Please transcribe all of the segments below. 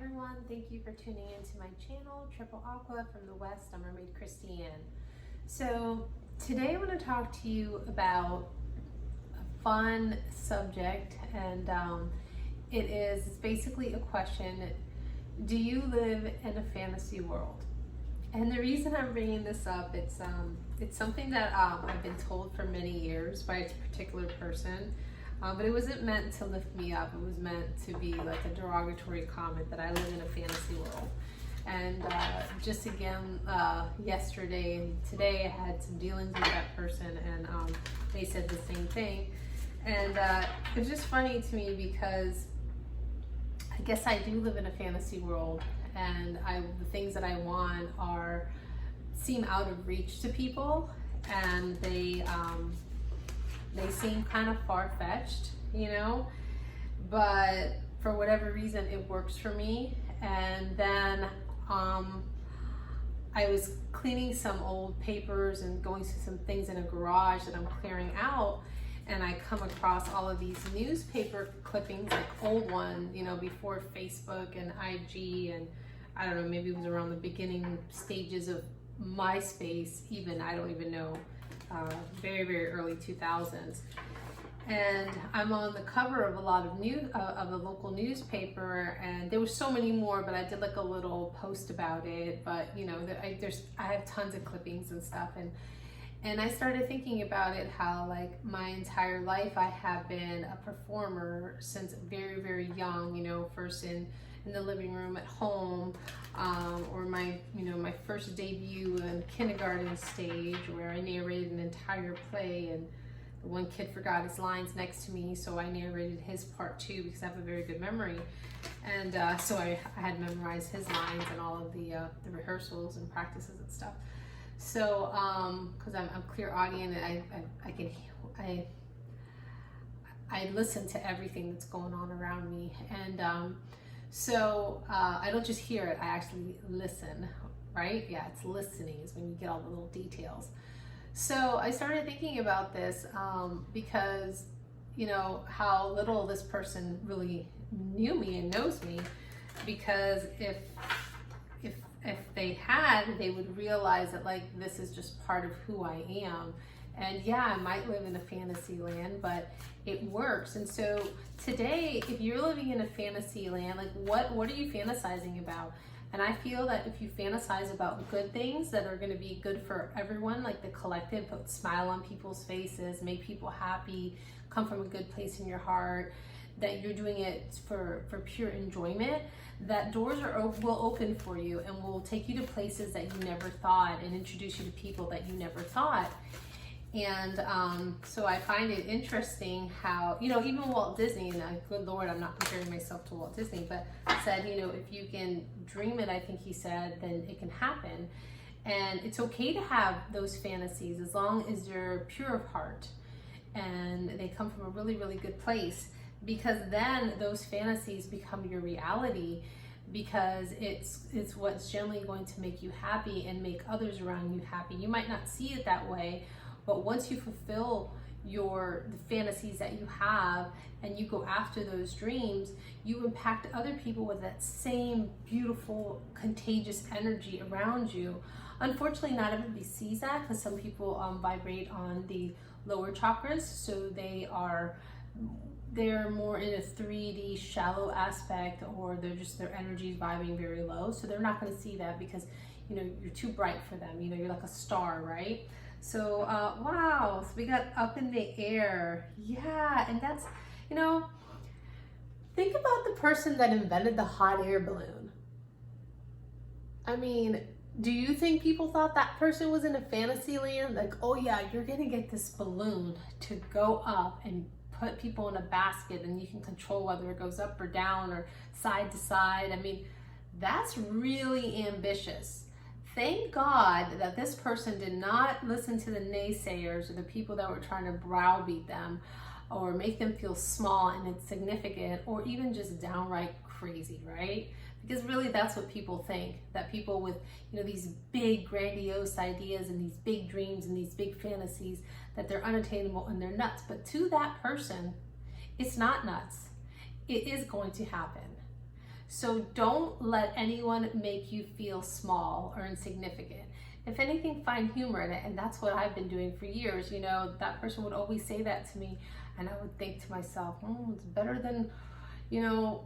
everyone, thank you for tuning into my channel, Triple Aqua from the West. I'm Mermaid Christiane. So today I want to talk to you about a fun subject, and it's basically a question: do you live in a fantasy world? And the reason I'm bringing this up, it's something that I've been told for many years by a particular person. But it wasn't meant to lift me up. It was meant to be like a derogatory comment that I live in a fantasy world. And just again, yesterday and today I had some dealings with that person, and they said the same thing. And it's just funny to me because I guess I do live in a fantasy world, and the things that I want seem out of reach to people, and they seem kind of far-fetched, but for whatever reason it works for me. And then I was cleaning some old papers and going through some things in a garage that I'm clearing out, and I come across all of these newspaper clippings, like old ones, before Facebook and IG, and I don't know, maybe it was around the beginning stages of MySpace even, I don't even know. Very, very early 2000s, and I'm on the cover of a lot of of the local newspaper, and there were so many more, but I did like a little post about it. But I have tons of clippings and stuff, and I started thinking about it, how like my entire life I have been a performer since very, very young. First in the living room at home, or my first debut in kindergarten stage, where I narrated an entire play, and the one kid forgot his lines next to me, so I narrated his part too, because I have a very good memory. And so I had memorized his lines and all of the rehearsals and practices and stuff. So because I'm clairaudient, and I listen to everything that's going on around me, and so I don't just hear it, I actually listen, right? Yeah, it's listening is when you get all the little details. So I started thinking about this because, how little this person really knew me and knows me, because if they had, they would realize that like this is just part of who I am. And yeah, I might live in a fantasy land, but it works. And so today, if you're living in a fantasy land, like what are you fantasizing about? And I feel that if you fantasize about good things that are going to be good for everyone, like the collective, put smile on people's faces, make people happy, come from a good place in your heart, that you're doing it for pure enjoyment, that doors will open for you and will take you to places that you never thought, and introduce you to people that you never thought. And so I find it interesting how, even Walt Disney, and good Lord, I'm not comparing myself to Walt Disney, but said, if you can dream it, I think he said, then it can happen. And it's okay to have those fantasies as long as you're pure of heart and they come from a really, really good place, because then those fantasies become your reality, because it's what's generally going to make you happy and make others around you happy. You might not see it that way, but once you fulfill the fantasies that you have and you go after those dreams, you impact other people with that same beautiful, contagious energy around you. Unfortunately, not everybody sees that, because some people vibrate on the lower chakras, so they're more in a 3D shallow aspect, or their energy is vibing very low, so they're not going to see that, because you're too bright for them. You're like a star, right? So wow, so we got up in the air. Yeah, and that's, think about the person that invented the hot air balloon. I mean, do you think people thought that person was in a fantasy land? Like, oh yeah, you're gonna get this balloon to go up and put people in a basket, and you can control whether it goes up or down or side to side. I mean, that's really ambitious. Thank God that this person did not listen to the naysayers or the people that were trying to browbeat them or make them feel small and insignificant, or even just downright crazy, right? Because really that's what people think, that people with these big grandiose ideas and these big dreams and these big fantasies, that they're unattainable and they're nuts. But to that person, it's not nuts. It is going to happen. So don't let anyone make you feel small or insignificant. If anything, find humor in it. And that's what I've been doing for years. You know, that person would always say that to me. And I would think to myself, it's better than, you know,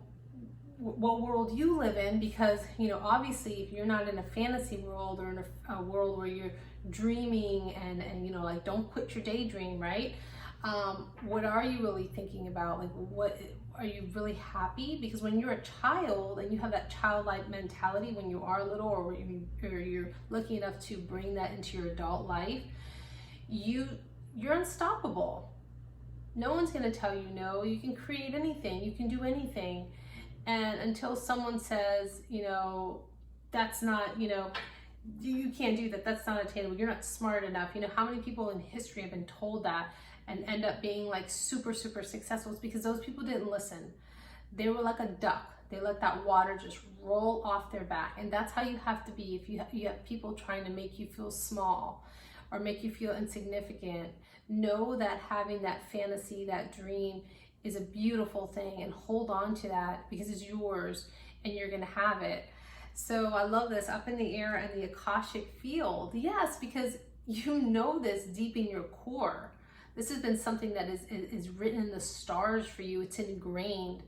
what world you live in, because, you know, obviously if you're not in a fantasy world or in a world where you're dreaming and, you know, like, don't quit your daydream, right? What are you really thinking about? Like, what are you really happy? Because when you're a child and you have that childlike mentality when you are little, or you're lucky enough to bring that into your adult life, you're unstoppable. No one's going to tell you no. You can create anything. You can do anything. And until someone says, you know, that's not, you know, you can't do that, that's not attainable, you're not smart enough. You know, how many people in history have been told that and end up being like super, super successful? It's because those people didn't listen. They were like a duck. They let that water just roll off their back. And that's how you have to be if you have people trying to make you feel small or make you feel insignificant. Know that having that fantasy, that dream, is a beautiful thing, and hold on to that because it's yours and you're gonna have it. So I love this, up in the air and the Akashic field. Yes, because you know this deep in your core. This has been something that is written in the stars for you. It's ingrained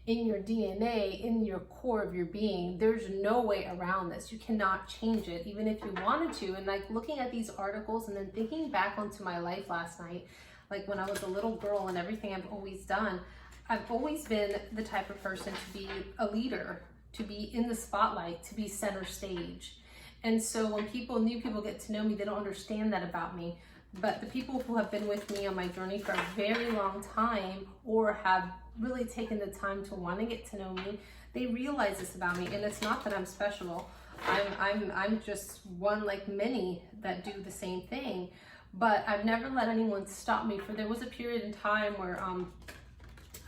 in your DNA, in your core of your being. There's no way around this. You cannot change it, even if you wanted to. And like, looking at these articles and then thinking back onto my life last night, like when I was a little girl and everything I've always done, I've always been the type of person to be a leader, to be in the spotlight, to be center stage. And so when new people get to know me, they don't understand that about me. But the people who have been with me on my journey for a very long time, or have really taken the time to want to get to know me, they realize this about me. And it's not that I'm special. I'm just one like many that do the same thing. But I've never let anyone stop me. For there was a period in time where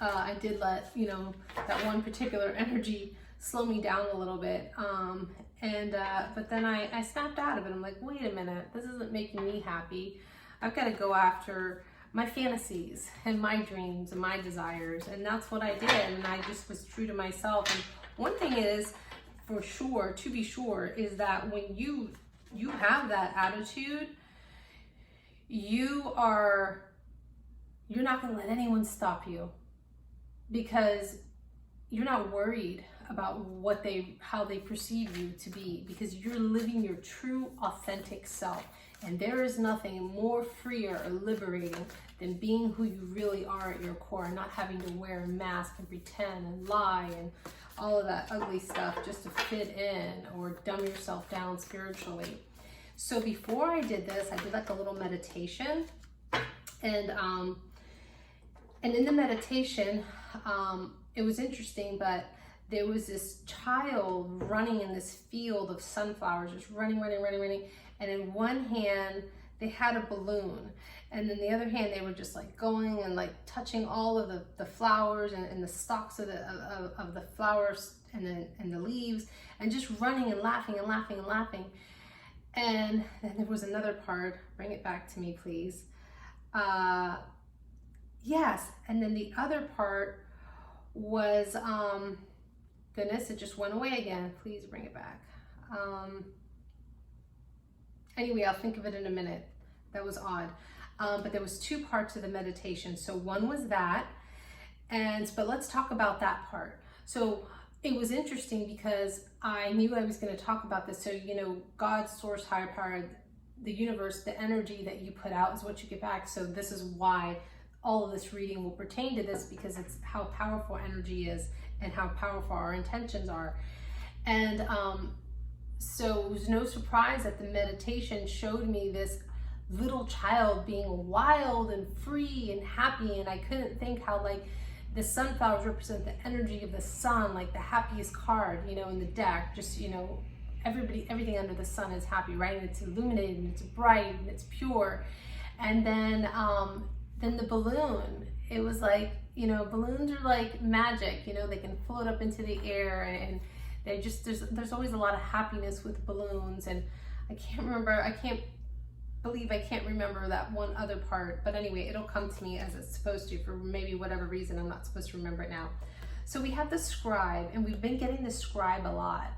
I did let, you know, that one particular energy slow me down a little bit. But then I snapped out of it. I'm like, wait a minute, this isn't making me happy. I've got to go after my fantasies and my dreams and my desires. And that's what I did. And I just was true to myself. And one thing is, for sure, to be sure, is that when you have that attitude, you're not going to let anyone stop you, because you're not worried about how they perceive you to be, because you're living your true, authentic self. And there is nothing more freer or liberating than being who you really are at your core, and not having to wear a mask and pretend and lie and all of that ugly stuff just to fit in or dumb yourself down spiritually. So before I did this, I did like a little meditation, and in the meditation, it was interesting, but there was this child running in this field of sunflowers, just running, and in one hand they had a balloon, and then the other hand they were just like going and like touching all of the flowers and the stalks of the flowers and the leaves, and just running and laughing. And then there was another part, bring it back to me, please. Yes, and then the other part was, goodness, it just went away again. Please bring it back. Anyway, I'll think of it in a minute. That was odd. But there was two parts of the meditation. So one was that, but let's talk about that part. So it was interesting because I knew I was going to talk about this. So, you know, God, source, higher power, the universe, the energy that you put out is what you get back. So this is why all of this reading will pertain to this, because it's how powerful energy is and how powerful our intentions are. And so it was no surprise that the meditation showed me this little child being wild and free and happy. And I couldn't think how, like, the sunflowers represent the energy of the sun, like the happiest card, you know, in the deck. Just, you know, everything under the sun is happy, right? And it's illuminated and it's bright and it's pure. And then the balloon, it was like, you know, balloons are like magic, you know, they can float up into the air, and they just, there's always a lot of happiness with balloons. And I can't believe I can't remember that one other part, but anyway, it'll come to me as it's supposed to, for maybe whatever reason I'm not supposed to remember it now. So we have the scribe, and we've been getting the scribe a lot.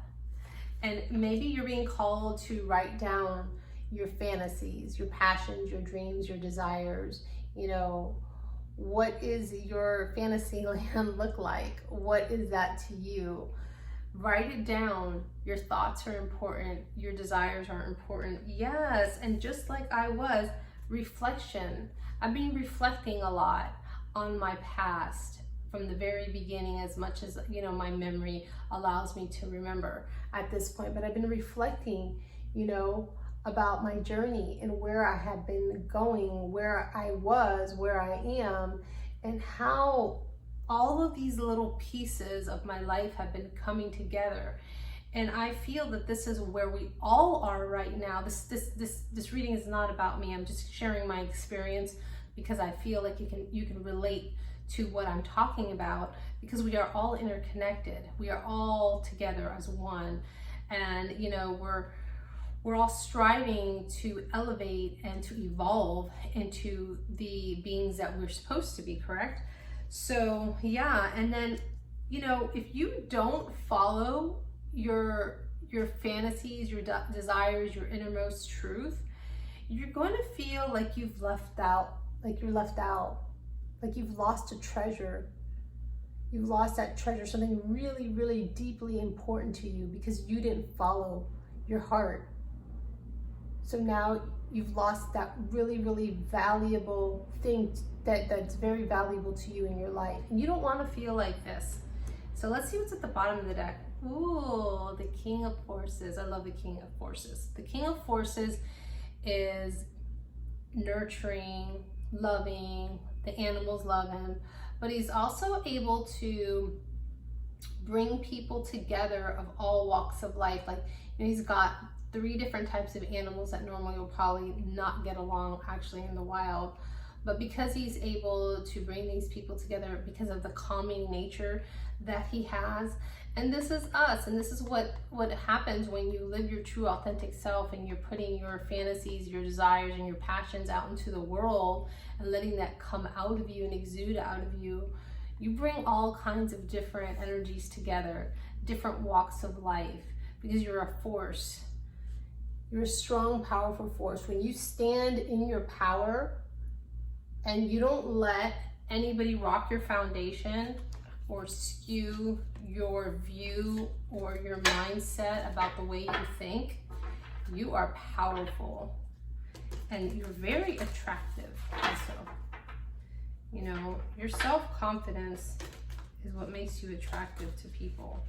And maybe you're being called to write down your fantasies, your passions, your dreams, your desires. You know, what is your fantasy land look like? What is that to you? Write it down. Your thoughts are important. Your desires are important. Yes, and just like I was, reflection. I've been reflecting a lot on my past from the very beginning, as much as, you know, my memory allows me to remember at this point. But I've been reflecting, you know, about my journey and where I have been going, where I was, where I am, and how all of these little pieces of my life have been coming together. And I feel that this is where we all are right now. This reading is not about me. I'm just sharing my experience because I feel like you can relate to what I'm talking about, because we are all interconnected. We are all together as one. And, you know, we're all striving to elevate and to evolve into the beings that we're supposed to be, correct? So yeah, and then, you know, if you don't follow your fantasies, your desires, your innermost truth, you're going to feel like you've left out, like you're left out, like you've lost a treasure. You've lost that treasure, something really, really deeply important to you, because you didn't follow your heart. So now you've lost that really, really valuable thing that's very valuable to you in your life. And you don't want to feel like this. So let's see what's at the bottom of the deck. Ooh, the King of Forces. I love the King of Forces. The King of Forces is nurturing, loving. The animals love him. But he's also able to bring people together of all walks of life. Like, you know, he's got 3 different types of animals that normally will probably not get along actually in the wild. But because he's able to bring these people together, because of the calming nature that he has, and this is us, and this is what happens when you live your true authentic self and you're putting your fantasies, your desires, and your passions out into the world and letting that come out of you and exude out of you. You bring all kinds of different energies together, different walks of life, because you're a force. You're a strong, powerful force. When you stand in your power and you don't let anybody rock your foundation or skew your view or your mindset about the way you think, you are powerful. And you're very attractive also. You know, your self-confidence is what makes you attractive to people.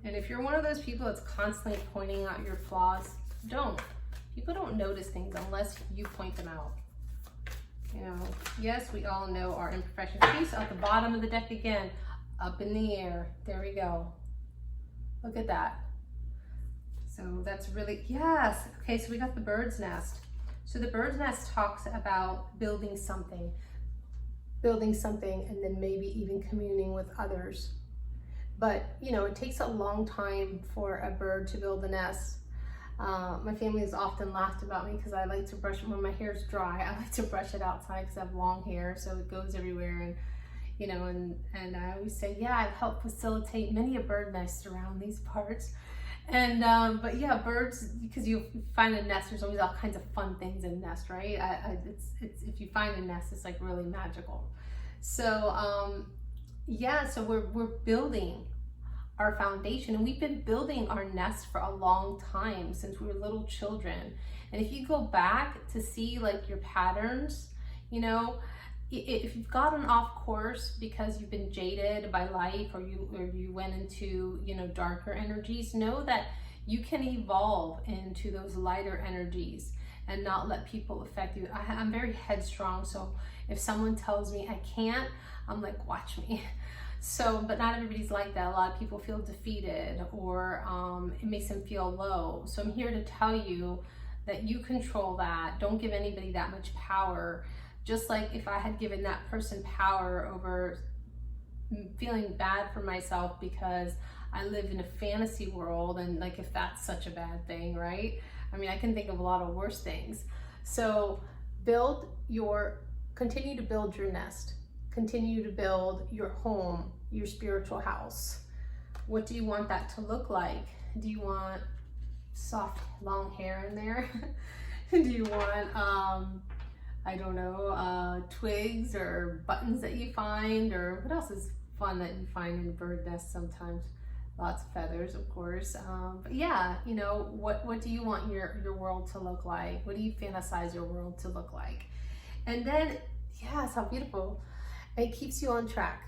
And if you're one of those people that's constantly pointing out your flaws, don't. People don't notice things unless you point them out. You know, yes, we all know our imperfections. Peace at the bottom of the deck again, up in the air. There we go. Look at that. So that's really, yes. Okay, so we got the bird's nest. So the bird's nest talks about building something, and then maybe even communing with others. But, you know, it takes a long time for a bird to build a nest. My family has often laughed about me because I like to brush it when my hair's dry. I like to brush it outside because I have long hair, so it goes everywhere. And, you know, and I always say, yeah, I've helped facilitate many a bird nest around these parts. And, but yeah, birds, because you find a nest, there's always all kinds of fun things in a nest, right? It's if you find a nest, it's like really magical. So, yeah, so we're building our foundation, and we've been building our nest for a long time, since we were little children. And if you go back to see like your patterns, you know, if you've gotten off course because you've been jaded by life, or you went into, you know, darker energies, know that you can evolve into those lighter energies and not let people affect you. I'm very headstrong, so if someone tells me I can't, I'm like, watch me. So, but not everybody's like that. A lot of people feel defeated, or it makes them feel low. So I'm here to tell you that you control that. Don't give anybody that much power. Just like if I had given that person power over feeling bad for myself because I live in a fantasy world, and like, if that's such a bad thing, right? I mean, I can think of a lot of worse things. So continue to build your nest. continue to build your home, your spiritual house. What do you want that to look like? Do you want soft, long hair in there? Do you want, I don't know, twigs or buttons that you find, or what else is fun that you find in bird nests sometimes? Lots of feathers, of course. But yeah, you know, what do you want your world to look like? What do you fantasize your world to look like? And then, yes, how beautiful. It keeps you on track.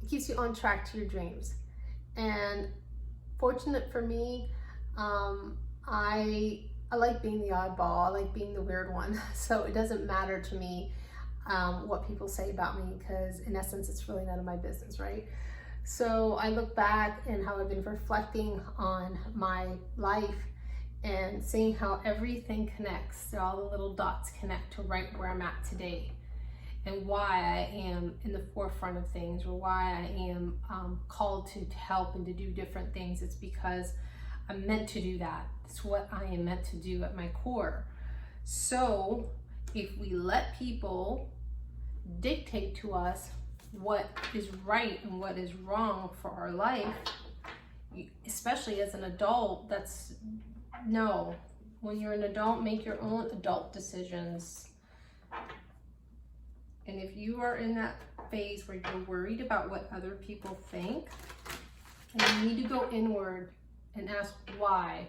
It keeps you on track to your dreams. And fortunate for me, I like being the oddball. I like being the weird one. So it doesn't matter to me what people say about me, because in essence, it's really none of my business, right? So I look back and how I've been reflecting on my life and seeing how everything connects, all the little dots connect to right where I'm at today, and why I am in the forefront of things, or why I am called to help and to do different things. It's because I'm meant to do that. It's what I am meant to do at my core. So if we let people dictate to us what is right and what is wrong for our life, especially as an adult, that's no. When you're an adult, make your own adult decisions. And if you are in that phase where you're worried about what other people think, and you need to go inward and ask why.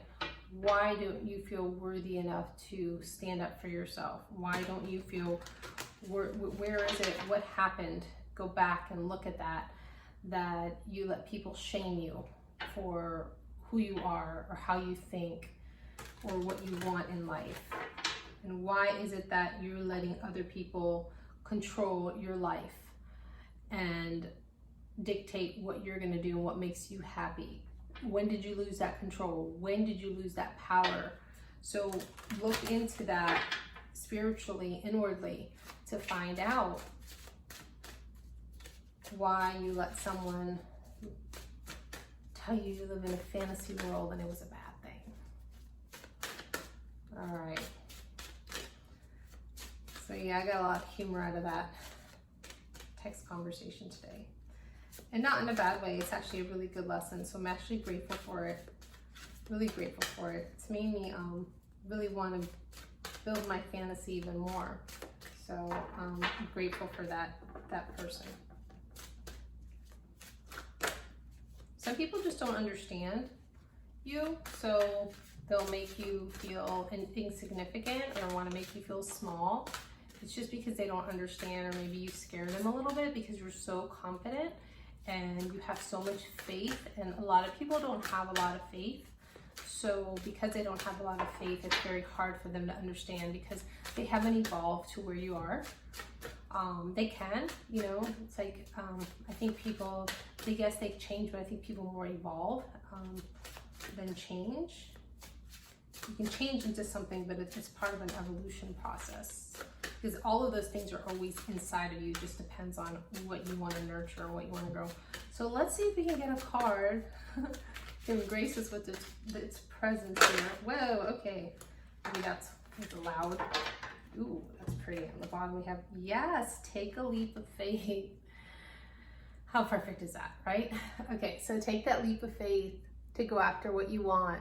Why don't you feel worthy enough to stand up for yourself? Why don't you feel, where is it? What happened? Go back and look at that you let people shame you for who you are or how you think or what you want in life. And why is it that you're letting other people control your life and dictate what you're going to do and what makes you happy? When did you lose that control? When did you lose that power? So look into that spiritually, inwardly, to find out why you let someone tell you you live in a fantasy world and it was a bad thing. All right. So yeah, I got a lot of humor out of that text conversation today. And not in a bad way. It's actually a really good lesson. So I'm actually grateful for it. Really grateful for it. It's made me really want to build my fantasy even more. So I'm grateful for that person. Some people just don't understand you, so they'll make you feel insignificant or want to make you feel small. It's just because they don't understand, or maybe you scare them a little bit because you're so confident and you have so much faith, and a lot of people don't have a lot of faith. So because they don't have a lot of faith, it's very hard for them to understand because they haven't evolved to where you are. They can, you know, it's like, I think people, they guess they change, but I think people more evolve than change. You can change into something, but it's part of an evolution process. Because all of those things are always inside of you. It just depends on what you want to nurture or what you want to grow. So let's see if we can get a card to grace us with its presence here. Whoa, okay. Maybe that's loud. Ooh, that's pretty. On the bottom we have, yes, take a leap of faith. How perfect is that, right? Okay, so take that leap of faith to go after what you want,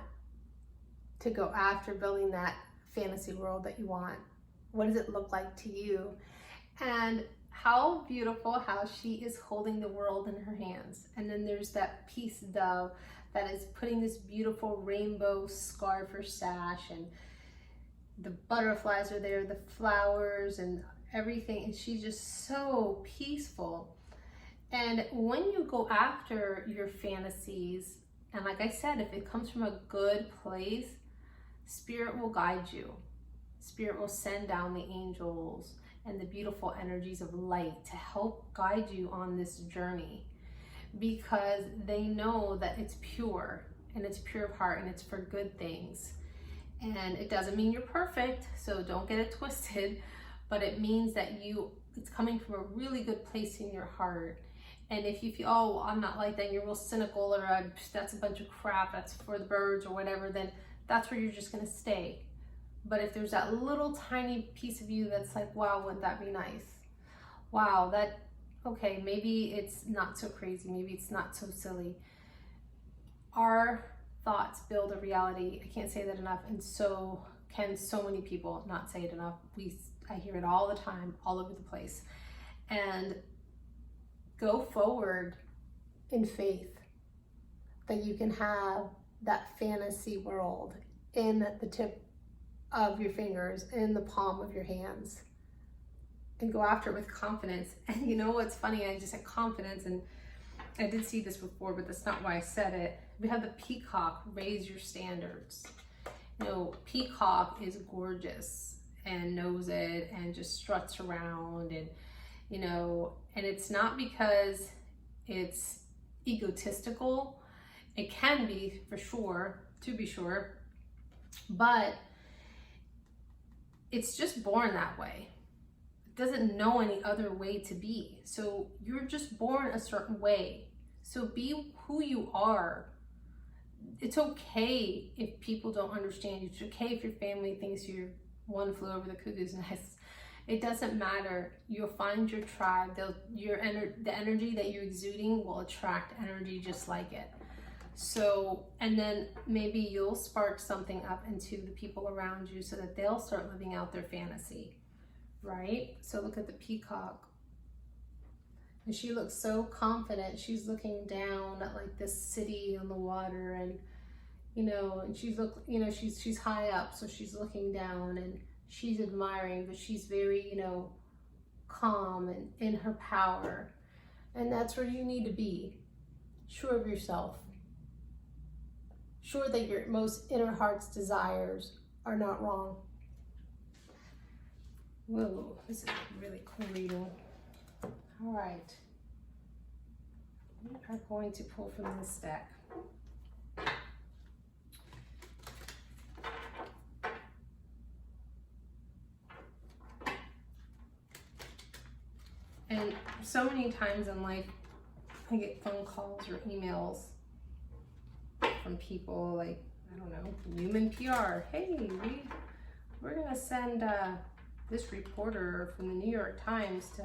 to go after building that fantasy world that you want. What does it look like to you? And how beautiful how she is holding the world in her hands. And then there's that peace dove that is putting this beautiful rainbow scarf or sash, and the butterflies are there, the flowers and everything. And she's just so peaceful. And when you go after your fantasies, and like I said, if it comes from a good place, Spirit will guide you. Spirit will send down the angels and the beautiful energies of light to help guide you on this journey, because they know that it's pure and it's pure of heart and it's for good things. And it doesn't mean you're perfect, so don't get it twisted, but it means that it's coming from a really good place in your heart. And if you feel, oh, I'm not like that, and you're real cynical, or that's a bunch of crap, that's for the birds or whatever, then that's where you're just gonna stay. But if there's that little tiny piece of you that's like, wow, wouldn't that be nice? Wow, okay, maybe it's not so crazy, maybe it's not so silly. Our thoughts build a reality. I can't say that enough, and so can so many people not say it enough. I hear it all the time, all over the place. And go forward in faith that you can have that fantasy world in the tip of your fingers, in the palm of your hands, and go after it with confidence. And you know what's funny? I just said confidence, and I did see this before, but that's not why I said it. We have the peacock, raise your standards. You know, peacock is gorgeous and knows it and just struts around, and you know, and it's not because it's egotistical. It can be, for sure, to be sure, but it's just born that way. It doesn't know any other way to be. So you're just born a certain way. So be who you are. It's okay if people don't understand you. It's okay if your family thinks you're one flew over the cuckoo's nest. It doesn't matter. You'll find your tribe. The energy that you're exuding will attract energy just like it. So, and then maybe you'll spark something up into the people around you so that they'll start living out their fantasy, right? So look at the peacock. And she looks so confident. She's looking down at like this city on the water, and you know, and she's high up, so she's looking down and she's admiring, but she's very, you know, calm and in her power. And that's where you need to be. Sure of yourself. Sure that your most inner heart's desires are not wrong. Whoa, this is really cool reading. All right. We are going to pull from this deck. And so many times in life, I get phone calls or emails from people like, I don't know, Human PR. Hey, we're gonna send this reporter from the New York Times to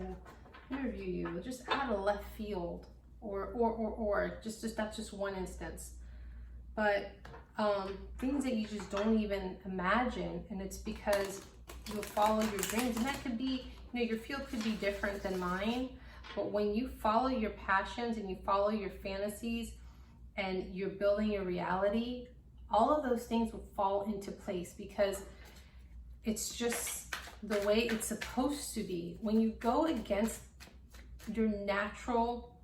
interview you, just out of left field, or just that's just one instance. But things that you just don't even imagine, and it's because you'll follow your dreams, and that could be, you know, your field could be different than mine, but when you follow your passions and you follow your fantasies and you're building your reality, all of those things will fall into place because it's just the way it's supposed to be. When you go against your natural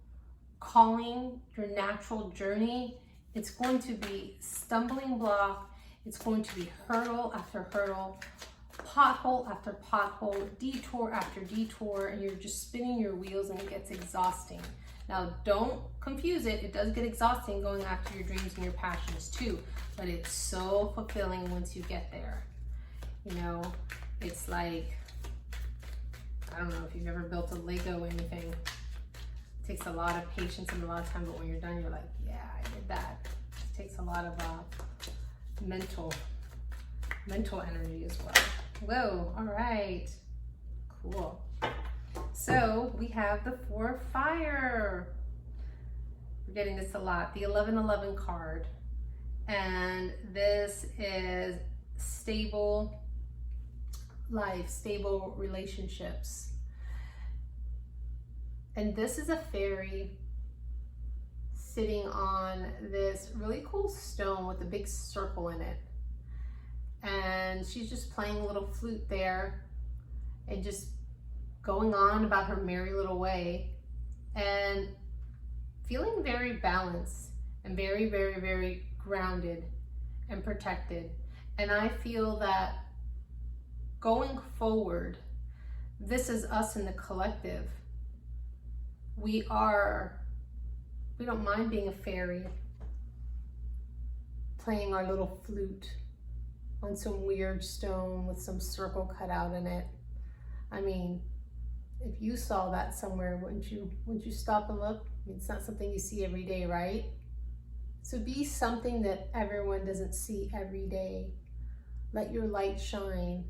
calling, your natural journey, it's going to be stumbling block, it's going to be hurdle after hurdle, pothole after pothole, detour after detour, and you're just spinning your wheels and it gets exhausting. Now, don't confuse it. It does get exhausting going after your dreams and your passions too, but it's so fulfilling once you get there. You know, it's like, I don't know if you've ever built a Lego anything. It takes a lot of patience and a lot of time, but when you're done, you're like, yeah, I did that. It takes a lot of mental energy as well. Whoa, all right, cool. So we have the 4 of Fire. We're getting this a lot, the 1111 card. And this is stable life, stable relationships. And this is a fairy sitting on this really cool stone with a big circle in it. And she's just playing a little flute there and just going on about her merry little way and feeling very balanced and very, very, very grounded and protected. And I feel that going forward, this is us in the collective. We don't mind being a fairy, playing our little flute on some weird stone with some circle cut out in it. I mean, if you saw that somewhere, wouldn't you stop and look? I mean, it's not something you see every day, right? So be something that everyone doesn't see every day. Let your light shine.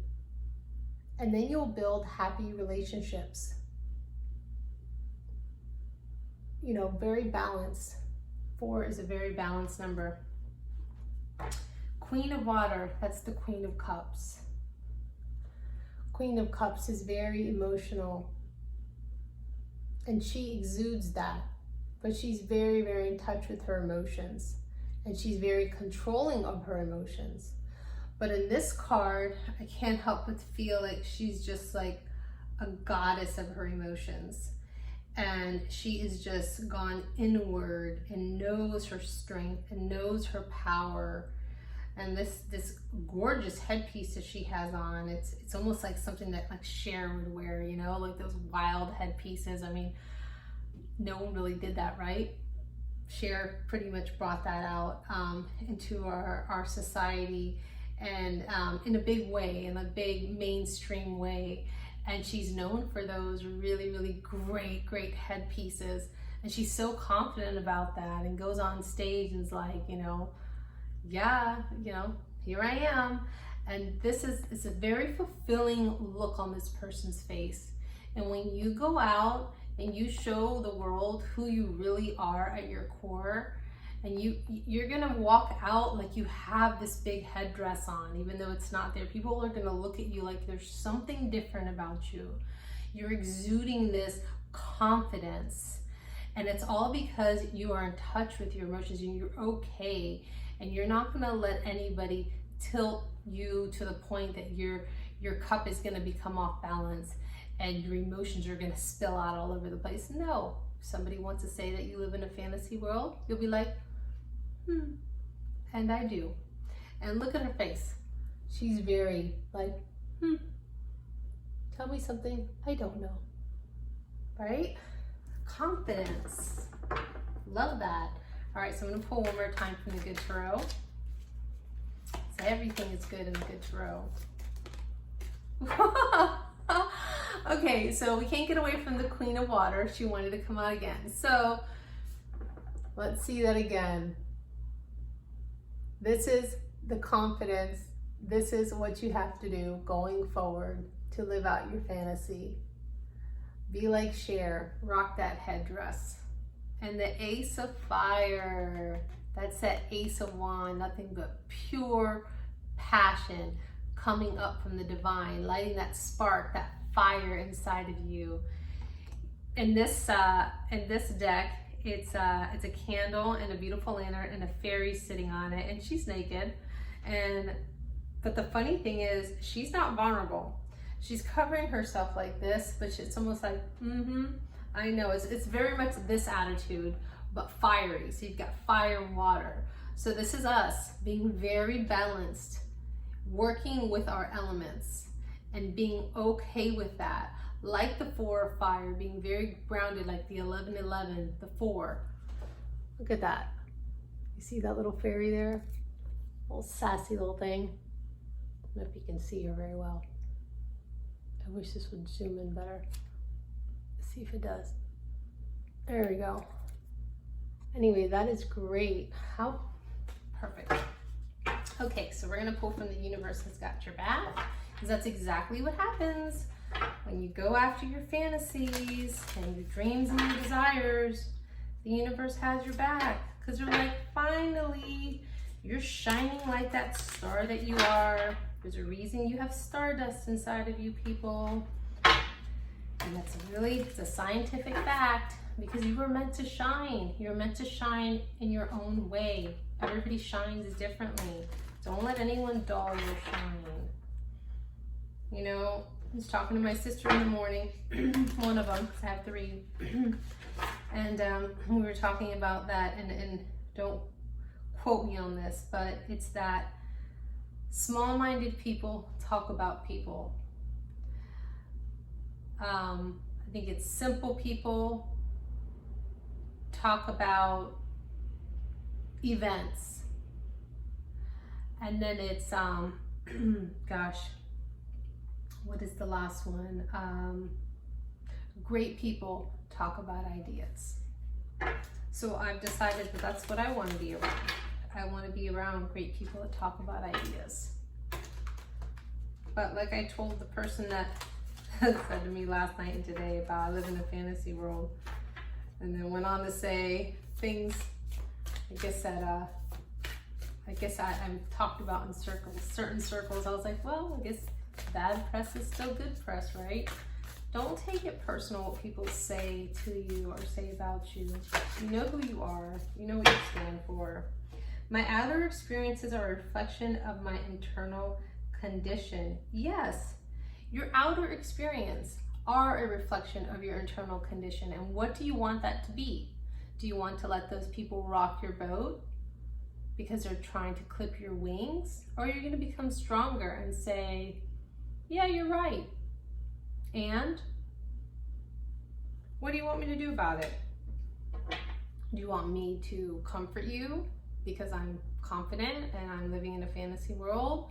And then you'll build happy relationships. you know, very balanced. 4 is a very balanced number. Queen of Water, that's the Queen of Cups. Queen of Cups is very emotional, and she exudes that, but she's very, very in touch with her emotions, and she's very controlling of her emotions. But in this card, I can't help but feel like she's just like a goddess of her emotions. And she is just gone inward and knows her strength and knows her power. And this gorgeous headpiece that she has on, it's almost like something that like Cher would wear, you know, like those wild headpieces. I mean, no one really did that, right? Cher pretty much brought that out into our society, and in a big way, in a big mainstream way. And she's known for those really, really great headpieces. And she's so confident about that and goes on stage and is like, you know, yeah, you know, here I am. And it's a very fulfilling look on this person's face. And when you go out and you show the world who you really are at your core, and you're gonna walk out like you have this big headdress on, even though it's not there. People are gonna look at you like there's something different about you. You're exuding this confidence, and it's all because you are in touch with your emotions and you're okay, and you're not gonna let anybody tilt you to the point that your cup is gonna become off balance and your emotions are gonna spill out all over the place. No, if somebody wants to say that you live in a fantasy world, you'll be like, and I do. And look at her face. She's very like, tell me something I don't know, right? Confidence, love that. All right, so I'm gonna pull one more time from the Good Tarot. So everything is good in the Good Tarot. Okay, so we can't get away from the Queen of Water. She wanted to come out again. So let's see that again. This is the confidence. This is what you have to do going forward to live out your fantasy. Be like Cher, rock that headdress. And the Ace of Fire, that's that Ace of Wands, nothing but pure passion coming up from the divine, lighting that spark, that fire inside of you. In this deck, it's a candle and a beautiful lantern and a fairy sitting on it, and she's naked. But the funny thing is, she's not vulnerable. She's covering herself like this, but it's almost like, I know, it's very much this attitude, but fiery. So you've got fire and water. So this is us being very balanced, working with our elements and being okay with that. Like the 4 of fire, being very grounded, like the 11-11, the 4. Look at that. You see that little fairy there? Little sassy little thing. I don't know if you can see her very well. I wish this would zoom in better. Let's see if it does. There we go. Anyway, that is great. How perfect. Okay, so we're gonna pull from the Universe Has Got Your Back, because that's exactly what happens when you go after your fantasies and your dreams and your desires. The universe has your back, because they're like, finally, you're shining like that star that you are. There's a reason you have stardust inside of you, people. And it's a scientific fact, because you were meant to shine. You're meant to shine in your own way. Everybody shines differently. Don't let anyone dull your shine. You know, I was talking to my sister in the morning, one of them, because I have 3, and we were talking about that, and don't quote me on this, but it's that small-minded people talk about people. I think it's simple people talk about events, and then it's gosh, what is the last one? Great people talk about ideas. So I've decided that that's what I want to be around. I want to be around great people that talk about ideas. But like I told the person that said to me last night and today about I live in a fantasy world, And then went on to say things, I guess I've talked about in certain circles. I was like, well, I guess bad press is still good press, right? Don't take it personal what people say to you or say about you. You know who you are. You know what you stand for. My outer experiences are a reflection of my internal condition. Yes, your outer experience are a reflection of your internal condition. And what do you want that to be? Do you want to let those people rock your boat because they're trying to clip your wings? Or are you going to become stronger and say, yeah, you're right. And what do you want me to do about it? Do you want me to comfort you because I'm confident and I'm living in a fantasy world?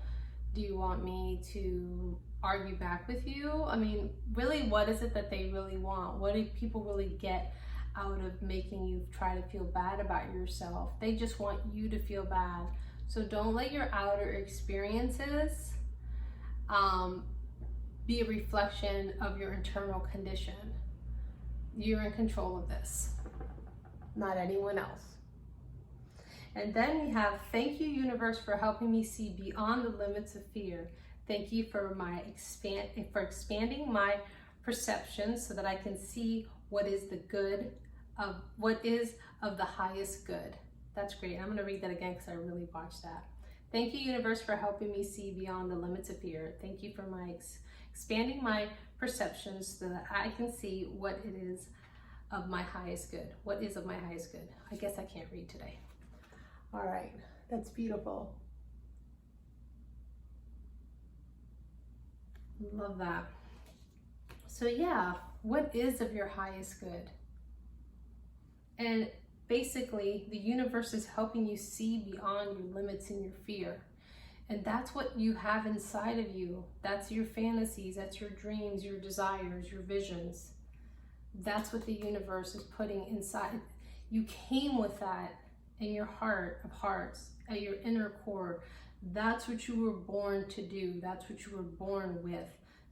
Do you want me to argue back with you? I mean, really, what is it that they really want? What do people really get out of making you try to feel bad about yourself? They just want you to feel bad. So don't let your outer experiences be a reflection of your internal condition. You're in control of this, not anyone else. And then we have, thank you, universe, for helping me see beyond the limits of fear. Thank you for expanding my perception so that I can see what is of the highest good. That's great. I'm going to read that again because I really watched that. Thank you, universe, for helping me see beyond the limits of fear. Thank you for expanding my perceptions so that I can see what it is of my highest good. What is of my highest good? I guess I can't read today. All right, that's beautiful. Love that. So yeah, what is of your highest good? And basically, the universe is helping you see beyond your limits and your fear. And that's what you have inside of you. That's your fantasies, that's your dreams, your desires, your visions. That's what the universe is putting inside. You came with that in your heart of hearts, at your inner core. That's what you were born to do. That's what you were born with.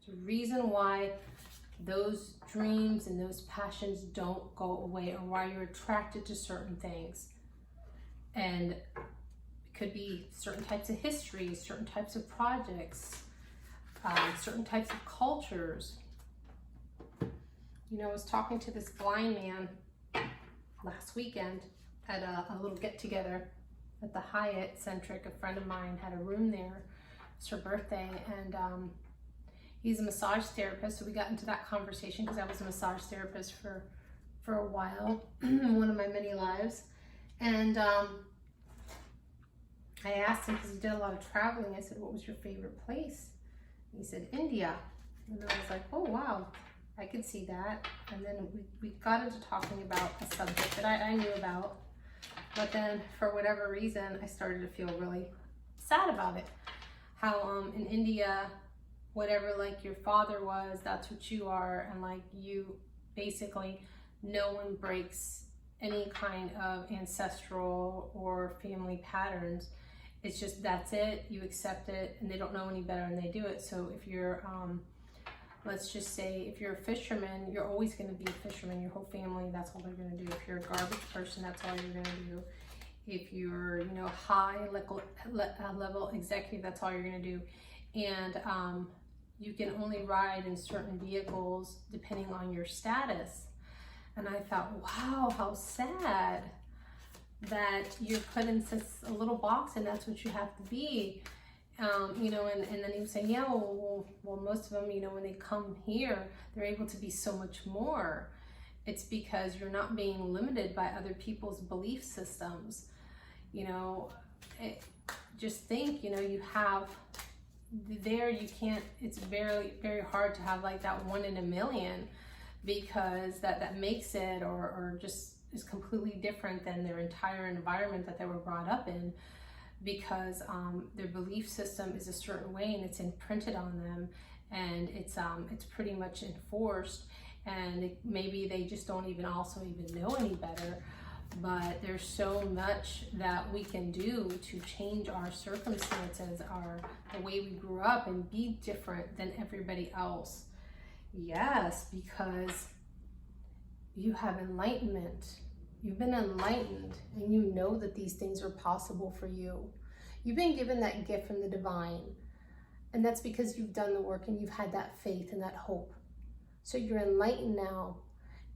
The reason why those dreams and those passions don't go away, or why you're attracted to certain things. And it could be certain types of histories, certain types of projects, certain types of cultures. You know, I was talking to this blind man last weekend at a little get-together at the Hyatt Centric. A friend of mine had a room there. It's her birthday, and he's a massage therapist, so we got into that conversation because I was a massage therapist for a while, one of my many lives. And I asked him, because he did a lot of traveling, I said, what was your favorite place? And he said, India. And I was like, oh wow, I could see that. And then we got into talking about a subject that I knew about, but then for whatever reason, I started to feel really sad about it. How in India, whatever like your father was, that's what you are. And like you, basically, no one breaks any kind of ancestral or family patterns. It's just, that's it, you accept it, and they don't know any better and they do it. So if you're, let's just say, if you're a fisherman, you're always going to be a fisherman. Your whole family, that's all they're going to do. If you're a garbage person, that's all you're going to do. If you're, you know, high level executive, that's all you're going to do. And you can only ride in certain vehicles depending on your status. And I thought, wow, how sad that you're put in such a little box and that's what you have to be. You know, and then he was saying, yeah, well, most of them, you know, when they come here, they're able to be so much more. It's because you're not being limited by other people's belief systems. You know, just think, you know, you have there, you can't, it's very, very hard to have like that 1 in a million, because that makes it, or just is completely different than their entire environment that they were brought up in, because their belief system is a certain way and it's imprinted on them, and it's pretty much enforced, and maybe they just don't even know any better. But there's so much that we can do to change our circumstances, the way we grew up, and be different than everybody else. Yes, because you have enlightenment. You've been enlightened and you know that these things are possible for you. You've been given that gift from the divine. And that's because you've done the work and you've had that faith and that hope. So you're enlightened now.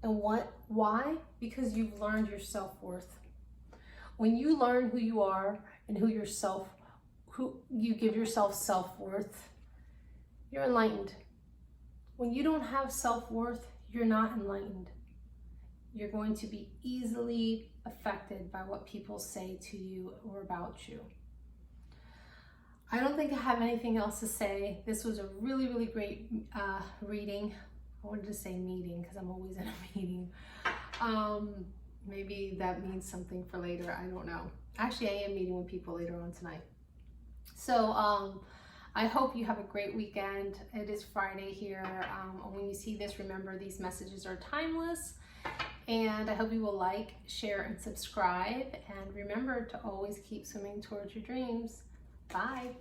And why? Because you've learned your self-worth. When you learn who you are and who you give yourself self-worth, you're enlightened. When you don't have self-worth, you're not enlightened. You're going to be easily affected by what people say to you or about you. I don't think I have anything else to say. This was a really, really great reading. I wanted to say meeting because I'm always in a meeting. Maybe that means something for later. I don't know. Actually, I am meeting with people later on tonight. So I hope you have a great weekend. It is Friday here. When you see this, remember these messages are timeless. And I hope you will like, share, and subscribe. And remember to always keep swimming towards your dreams. Bye.